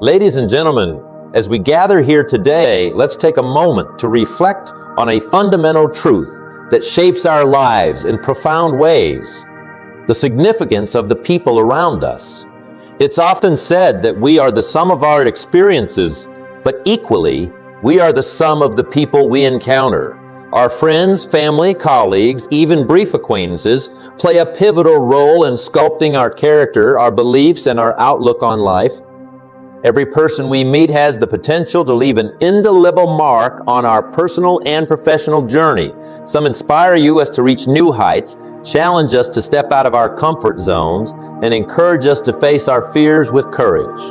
Ladies and gentlemen, as we gather here today, let's take a moment to reflect on a fundamental truth that shapes our lives in profound ways: the significance of the people around us. It's often said that we are the sum of our experiences, but equally, we are the sum of the people we encounter. Our friends, family, colleagues, even brief acquaintances play a pivotal role in sculpting our character, our beliefs, and our outlook on life. Every person we meet has the potential to leave an indelible mark on our personal and professional journey. Some inspire you as to reach new heights, challenge us to step out of our comfort zones, and encourage us to face our fears with courage.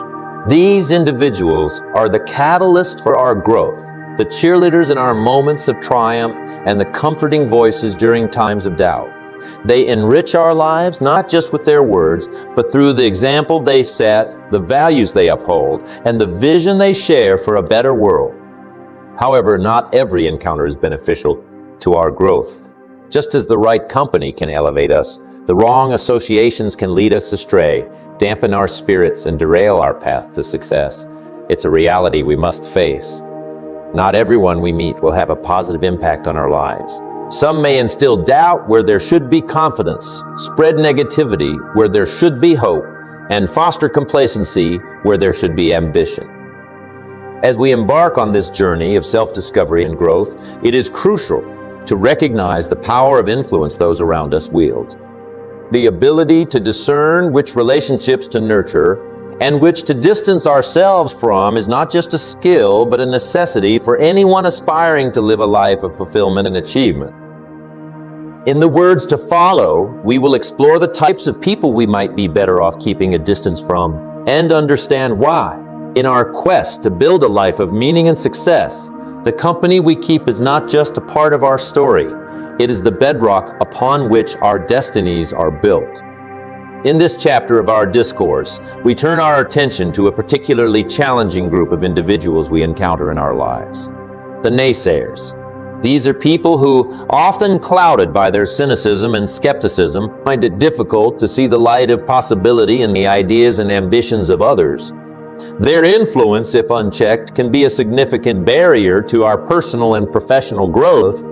These individuals are the catalyst for our growth, the cheerleaders in our moments of triumph, and the comforting voices during times of doubt. They enrich our lives not just with their words, but through the example they set, the values they uphold, and the vision they share for a better world. However, not every encounter is beneficial to our growth. Just as the right company can elevate us, the wrong associations can lead us astray, dampen our spirits, and derail our path to success. It's a reality we must face. Not everyone we meet will have a positive impact on our lives. Some may instill doubt where there should be confidence, spread negativity where there should be hope, and foster complacency where there should be ambition. As we embark on this journey of self-discovery and growth, it is crucial to recognize the power of influence those around us wield. The ability to discern which relationships to nurture and which to distance ourselves from is not just a skill, but a necessity for anyone aspiring to live a life of fulfillment and achievement. In the words to follow, we will explore the types of people we might be better off keeping a distance from and understand why. In our quest to build a life of meaning and success, the company we keep is not just a part of our story. It is the bedrock upon which our destinies are built. In this chapter of our discourse, we turn our attention to a particularly challenging group of individuals we encounter in our lives: the naysayers. These are people who, often clouded by their cynicism and skepticism, find it difficult to see the light of possibility in the ideas and ambitions of others. Their influence, if unchecked, can be a significant barrier to our personal and professional growth.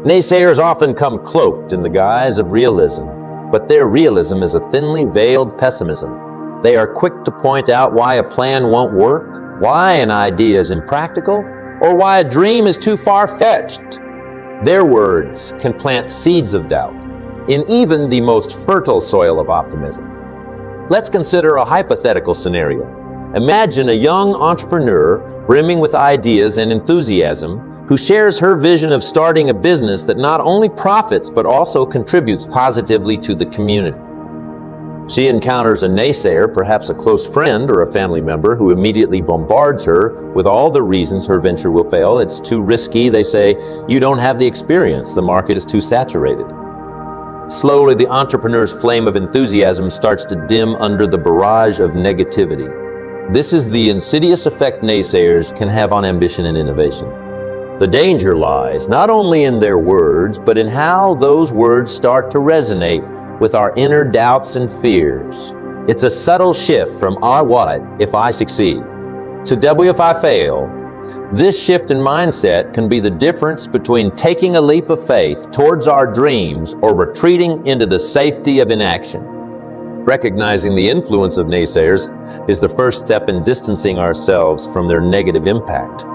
Naysayers often come cloaked in the guise of realism, but their realism is a thinly veiled pessimism. They are quick to point out why a plan won't work, why an idea is impractical, or why a dream is too far-fetched. Their words can plant seeds of doubt in even the most fertile soil of optimism. Let's consider a hypothetical scenario. Imagine a young entrepreneur brimming with ideas and enthusiasm who shares her vision of starting a business that not only profits but also contributes positively to the community. She encounters a naysayer, perhaps a close friend or a family member, who immediately bombards her with all the reasons her venture will fail. It's too risky, they say. You don't have the experience. The market is too saturated. Slowly, the entrepreneur's flame of enthusiasm starts to dim under the barrage of negativity. This is the insidious effect naysayers can have on ambition and innovation. The danger lies not only in their words, but in how those words start to resonate with our inner doubts and fears. It's a subtle shift from "I what if I succeed" to "W if I fail." This shift in mindset can be the difference between taking a leap of faith towards our dreams or retreating into the safety of inaction. Recognizing the influence of naysayers is the first step in distancing ourselves from their negative impact.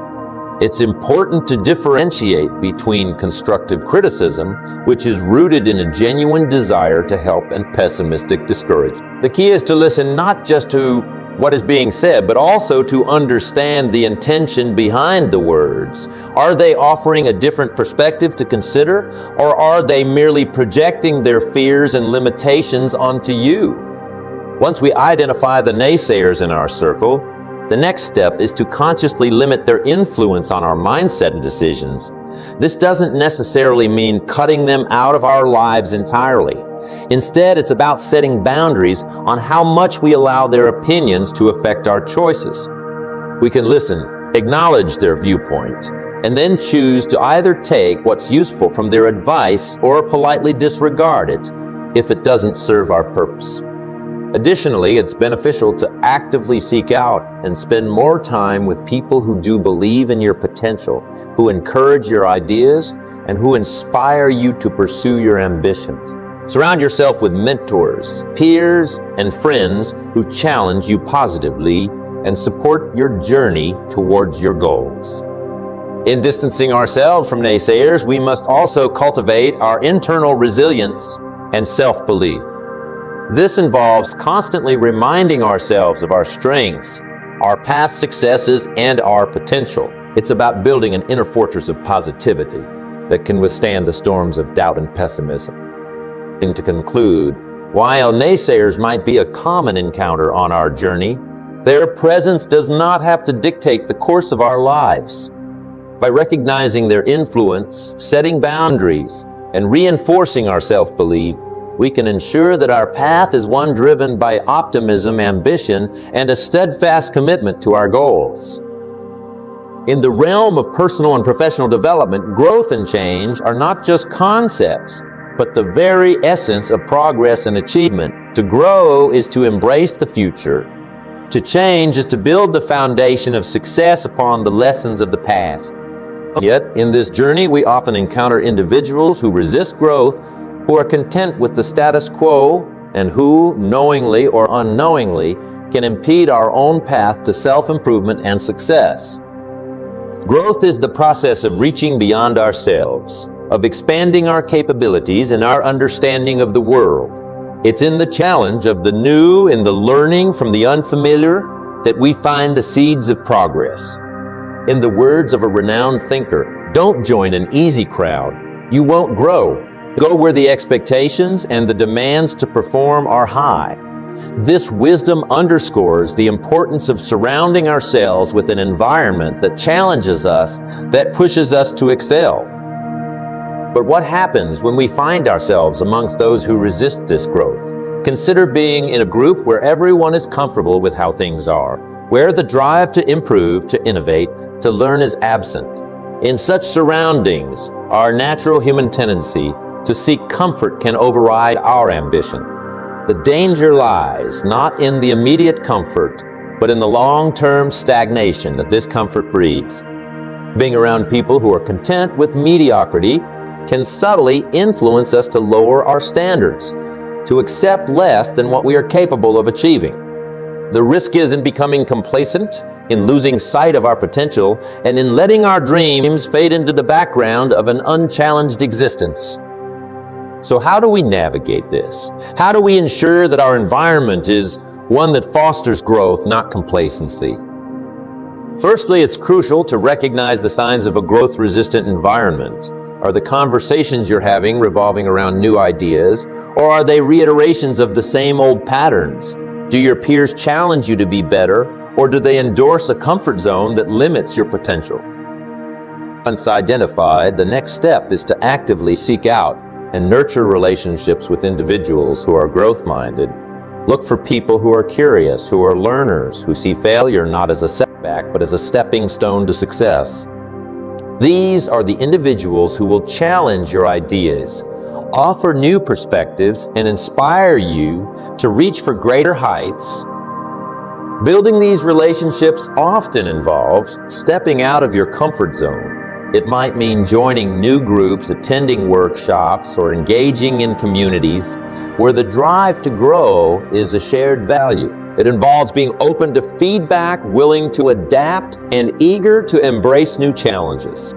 It's important to differentiate between constructive criticism, which is rooted in a genuine desire to help, and pessimistic discouragement. The key is to listen not just to what is being said, but also to understand the intention behind the words. Are they offering a different perspective to consider, or are they merely projecting their fears and limitations onto you? Once we identify the naysayers in our circle, the next step is to consciously limit their influence on our mindset and decisions. This doesn't necessarily mean cutting them out of our lives entirely. Instead, it's about setting boundaries on how much we allow their opinions to affect our choices. We can listen, acknowledge their viewpoint, and then choose to either take what's useful from their advice or politely disregard it if it doesn't serve our purpose. Additionally, it's beneficial to actively seek out and spend more time with people who do believe in your potential, who encourage your ideas, and who inspire you to pursue your ambitions. Surround yourself with mentors, peers, and friends who challenge you positively and support your journey towards your goals. In distancing ourselves from naysayers, we must also cultivate our internal resilience and self-belief. This involves constantly reminding ourselves of our strengths, our past successes, and our potential. It's about building an inner fortress of positivity that can withstand the storms of doubt and pessimism. And to conclude, while naysayers might be a common encounter on our journey, their presence does not have to dictate the course of our lives. By recognizing their influence, setting boundaries, and reinforcing our self-belief, we can ensure that our path is one driven by optimism, ambition, and a steadfast commitment to our goals. In the realm of personal and professional development, growth and change are not just concepts, but the very essence of progress and achievement. To grow is to embrace the future. To change is to build the foundation of success upon the lessons of the past. Yet, in this journey, we often encounter individuals who resist growth, who are content with the status quo, and who, knowingly or unknowingly, can impede our own path to self-improvement and success. Growth is the process of reaching beyond ourselves, of expanding our capabilities and our understanding of the world. It's in the challenge of the new, in the learning from the unfamiliar, that we find the seeds of progress. In the words of a renowned thinker, don't join an easy crowd. You won't grow. Go where the expectations and the demands to perform are high. This wisdom underscores the importance of surrounding ourselves with an environment that challenges us, that pushes us to excel. But what happens when we find ourselves amongst those who resist this growth? Consider being in a group where everyone is comfortable with how things are, where the drive to improve, to innovate, to learn is absent. In such surroundings, our natural human tendency to seek comfort can override our ambition. The danger lies not in the immediate comfort, but in the long-term stagnation that this comfort breeds. Being around people who are content with mediocrity can subtly influence us to lower our standards, to accept less than what we are capable of achieving. The risk is in becoming complacent, in losing sight of our potential, and in letting our dreams fade into the background of an unchallenged existence. So how do we navigate this? How do we ensure that our environment is one that fosters growth, not complacency? Firstly, it's crucial to recognize the signs of a growth-resistant environment. Are the conversations you're having revolving around new ideas, or are they reiterations of the same old patterns? Do your peers challenge you to be better, or do they endorse a comfort zone that limits your potential? Once identified, the next step is to actively seek out and nurture relationships with individuals who are growth-minded. Look for people who are curious, who are learners, who see failure not as a setback, but as a stepping stone to success. These are the individuals who will challenge your ideas, offer new perspectives, and inspire you to reach for greater heights. Building these relationships often involves stepping out of your comfort zone. It might mean joining new groups, attending workshops, or engaging in communities where the drive to grow is a shared value. It involves being open to feedback, willing to adapt, and eager to embrace new challenges.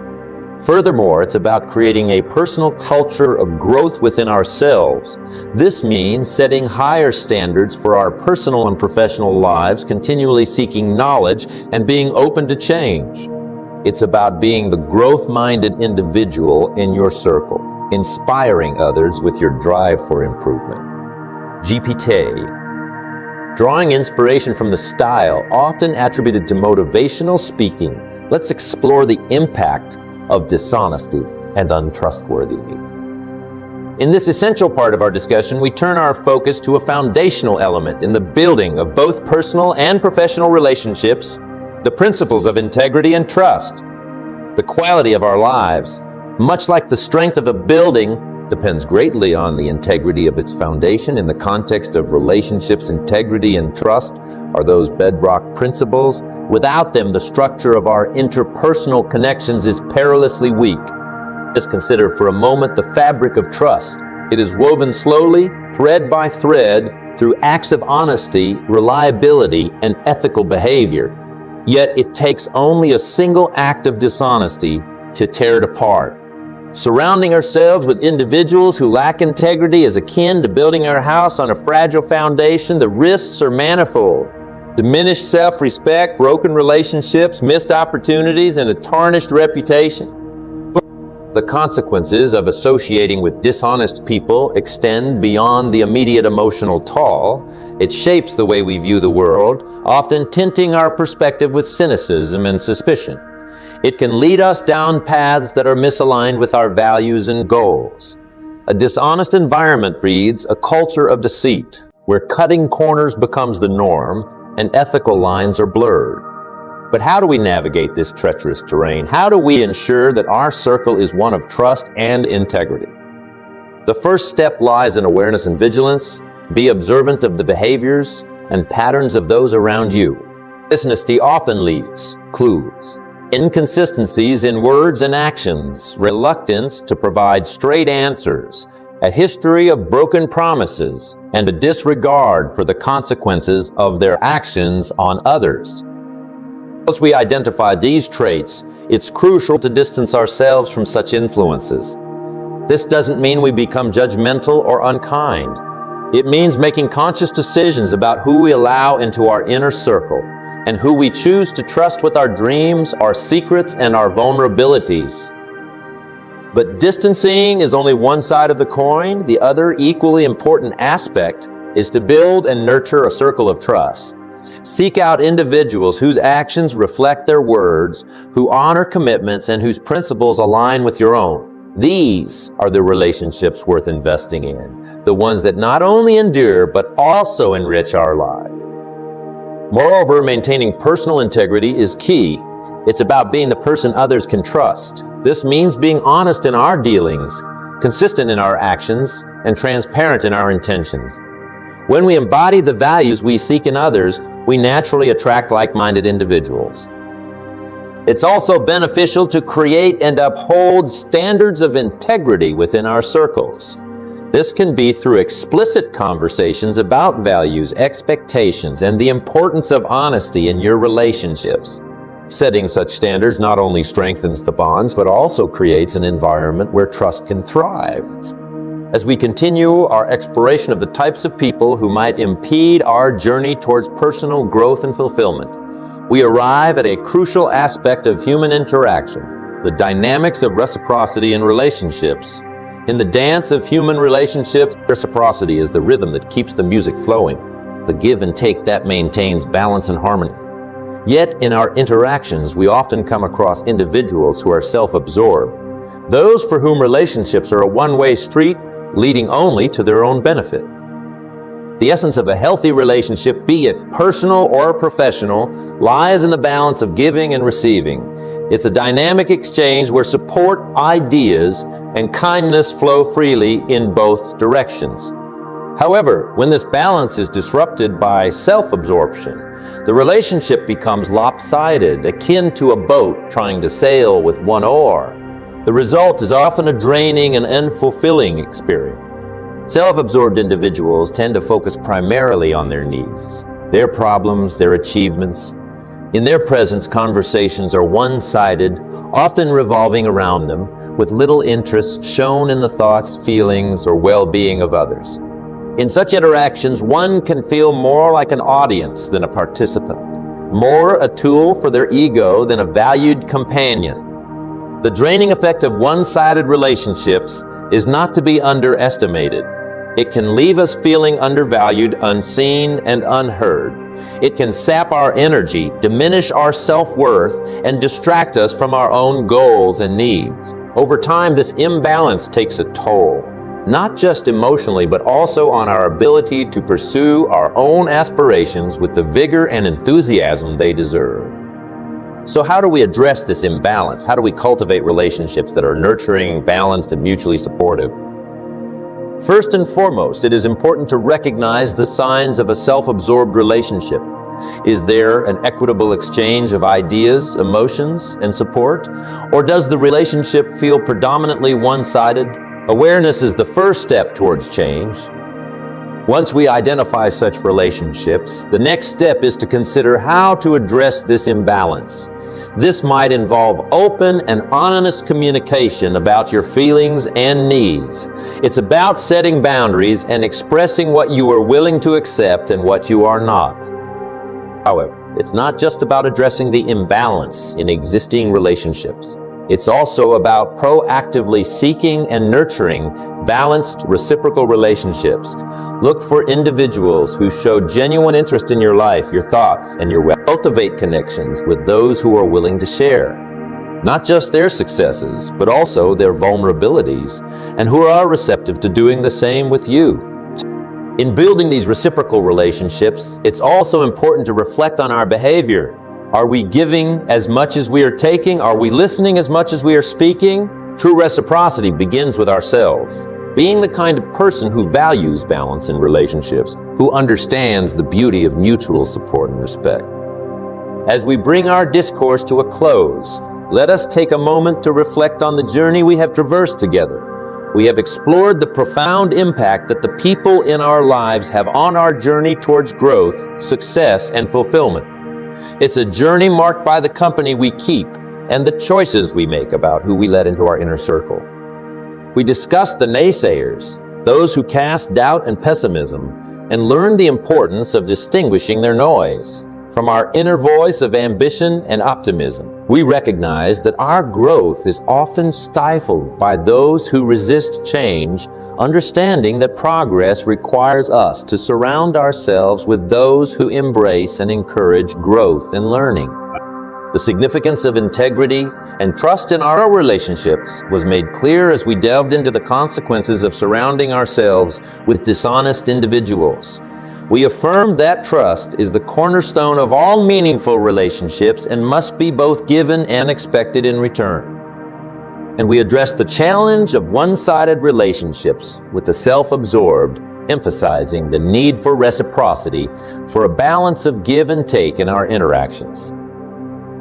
Furthermore, it's about creating a personal culture of growth within ourselves. This means setting higher standards for our personal and professional lives, continually seeking knowledge, and being open to change. It's about being the growth-minded individual in your circle, inspiring others with your drive for improvement. GPT. Drawing inspiration from the style often attributed to motivational speaking, let's explore the impact of dishonesty and untrustworthiness. In this essential part of our discussion, we turn our focus to a foundational element in the building of both personal and professional relationships, the principles of integrity and trust. The quality of our lives, much like the strength of a building, depends greatly on the integrity of its foundation. In the context of relationships, integrity and trust are those bedrock principles. Without them, the structure of our interpersonal connections is perilously weak. Just consider for a moment the fabric of trust. It is woven slowly, thread by thread, through acts of honesty, reliability, and ethical behavior. Yet it takes only a single act of dishonesty to tear it apart. Surrounding ourselves with individuals who lack integrity is akin to building our house on a fragile foundation. The risks are manifold. Diminished self-respect, broken relationships, missed opportunities, and a tarnished reputation. The consequences of associating with dishonest people extend beyond the immediate emotional toll. It shapes the way we view the world, often tinting our perspective with cynicism and suspicion. It can lead us down paths that are misaligned with our values and goals. A dishonest environment breeds a culture of deceit, where cutting corners becomes the norm and ethical lines are blurred. But how do we navigate this treacherous terrain? How do we ensure that our circle is one of trust and integrity? The first step lies in awareness and vigilance. Be observant of the behaviors and patterns of those around you. Dishonesty often leaves clues. Inconsistencies in words and actions, reluctance to provide straight answers, a history of broken promises, and a disregard for the consequences of their actions on others. Once we identify these traits, it's crucial to distance ourselves from such influences. This doesn't mean we become judgmental or unkind. It means making conscious decisions about who we allow into our inner circle and who we choose to trust with our dreams, our secrets, and our vulnerabilities. But distancing is only one side of the coin. The other equally important aspect is to build and nurture a circle of trust. Seek out individuals whose actions reflect their words, who honor commitments, and whose principles align with your own. These are the relationships worth investing in, the ones that not only endure, but also enrich our lives. Moreover, maintaining personal integrity is key. It's about being the person others can trust. This means being honest in our dealings, consistent in our actions, and transparent in our intentions. When we embody the values we seek in others, we naturally attract like-minded individuals. It's also beneficial to create and uphold standards of integrity within our circles. This can be through explicit conversations about values, expectations, and the importance of honesty in your relationships. Setting such standards not only strengthens the bonds, but also creates an environment where trust can thrive. As we continue our exploration of the types of people who might impede our journey towards personal growth and fulfillment, we arrive at a crucial aspect of human interaction, the dynamics of reciprocity in relationships. In the dance of human relationships, reciprocity is the rhythm that keeps the music flowing, the give and take that maintains balance and harmony. Yet, in our interactions, we often come across individuals who are self-absorbed, those for whom relationships are a one-way street, leading only to their own benefit. The essence of a healthy relationship, be it personal or professional, lies in the balance of giving and receiving. It's a dynamic exchange where support, ideas, and kindness flow freely in both directions. However, when this balance is disrupted by self-absorption, the relationship becomes lopsided, akin to a boat trying to sail with one oar. The result is often a draining and unfulfilling experience. Self-absorbed individuals tend to focus primarily on their needs, their problems, their achievements. In their presence, conversations are one-sided, often revolving around them, with little interest shown in the thoughts, feelings, or well-being of others. In such interactions, one can feel more like an audience than a participant, more a tool for their ego than a valued companion. The draining effect of one-sided relationships is not to be underestimated. It can leave us feeling undervalued, unseen, and unheard. It can sap our energy, diminish our self-worth, and distract us from our own goals and needs. Over time, this imbalance takes a toll, not just emotionally, but also on our ability to pursue our own aspirations with the vigor and enthusiasm they deserve. So how do we address this imbalance? How do we cultivate relationships that are nurturing, balanced, and mutually supportive? First and foremost, it is important to recognize the signs of a self-absorbed relationship. Is there an equitable exchange of ideas, emotions, and support? Or does the relationship feel predominantly one-sided? Awareness is the first step towards change. Once we identify such relationships, the next step is to consider how to address this imbalance. This might involve open and honest communication about your feelings and needs. It's about setting boundaries and expressing what you are willing to accept and what you are not. However, it's not just about addressing the imbalance in existing relationships. It's also about proactively seeking and nurturing balanced, reciprocal relationships. Look for individuals who show genuine interest in your life, your thoughts, and your well. Cultivate connections with those who are willing to share, not just their successes, but also their vulnerabilities, and who are receptive to doing the same with you. In building these reciprocal relationships, it's also important to reflect on our behavior. Are we giving as much as we are taking? Are we listening as much as we are speaking? True reciprocity begins with ourselves. Being the kind of person who values balance in relationships, who understands the beauty of mutual support and respect. As we bring our discourse to a close, let us take a moment to reflect on the journey we have traversed together. We have explored the profound impact that the people in our lives have on our journey towards growth, success, and fulfillment. It's a journey marked by the company we keep and the choices we make about who we let into our inner circle. We discussed the naysayers, those who cast doubt and pessimism, and learned the importance of distinguishing their noise from our inner voice of ambition and optimism. We recognize that our growth is often stifled by those who resist change, understanding that progress requires us to surround ourselves with those who embrace and encourage growth and learning. The significance of integrity and trust in our relationships was made clear as we delved into the consequences of surrounding ourselves with dishonest individuals. We affirmed that trust is the cornerstone of all meaningful relationships and must be both given and expected in return. And we addressed the challenge of one-sided relationships with the self-absorbed, emphasizing the need for reciprocity, for a balance of give and take in our interactions.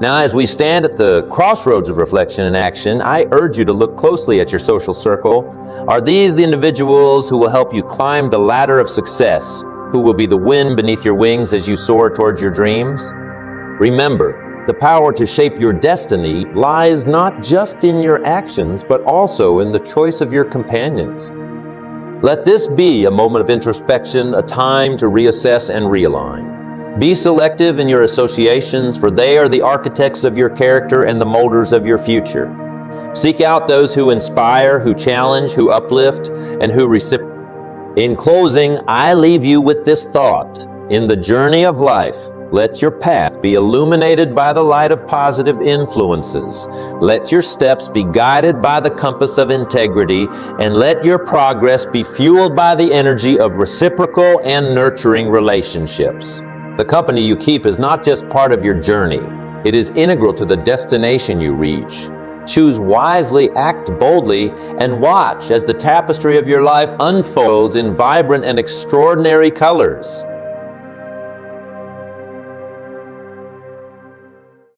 Now, as we stand at the crossroads of reflection and action, I urge you to look closely at your social circle. Are these the individuals who will help you climb the ladder of success? Who will be the wind beneath your wings as you soar towards your dreams? Remember, the power to shape your destiny lies not just in your actions, but also in the choice of your companions. Let this be a moment of introspection, a time to reassess and realign. Be selective in your associations, for they are the architects of your character and the molders of your future. Seek out those who inspire, who challenge, who uplift, and who reciprocate. In closing, I leave you with this thought. In the journey of life, let your path be illuminated by the light of positive influences. Let your steps be guided by the compass of integrity, and let your progress be fueled by the energy of reciprocal and nurturing relationships. The company you keep is not just part of your journey. It is integral to the destination you reach. Choose wisely, act boldly, and watch as the tapestry of your life unfolds in vibrant and extraordinary colors.